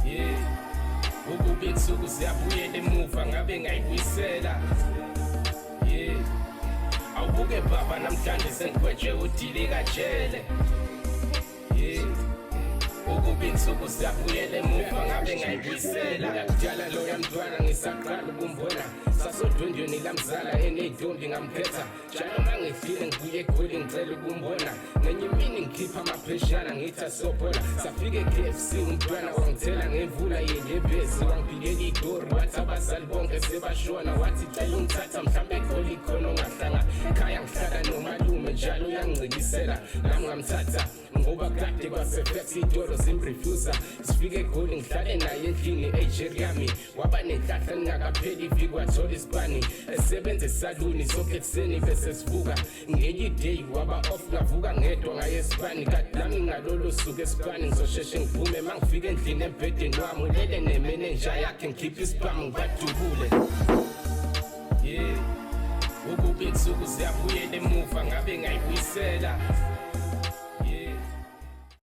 Yeah, ukuba insuku ziyabuyela emuva ngabe ngayibuyisela. Yeah, awubuke baba namhlanje sengigwetshe udile kajele. Yeah, ukuba insuku ziyabuyela emuva ngabe ngayibuyisela. Kudala loya mntwana ngisaqala ukumbona, sasodondweni lamzala eney'ntombi ngamkhetha. Njalo mangifile ngibuye eGoli ngicela ukumbona, ngenye imini ngikhipha amapheshana ngithi asobhola. Safike e-KFC umntwana wangithela ngemvula yendebezi, wangiphikela idori wathi abazali bonke sebashona. Wathi cela ungithatha mhlambe eGoli khona ongahlanga khaya, ngihlala nomalume njalo uyangicikisela. Nami ngamthatha ngoba kade kwasefethi iy'tolo zimrefusa. Sifike eGoli ngihlale naye endlini ejeri yami, waba nenhlahla ningakapheli iviki wathola isibani. Esebenza esaluni sonke ekuseni bese sivuka, ngenye iday waba off ngavuka ngedwa ngaye esibani. Kati nami ngalolo suku esibani ngizosheshe ngiphume, mangifika endlini embhedeni wami ulele nemenenja yakhe ngikhipha isibhamu ngibadubule. Yeah, ukuba insuku ziyabuyela emuva ngabe ngayibuyisela.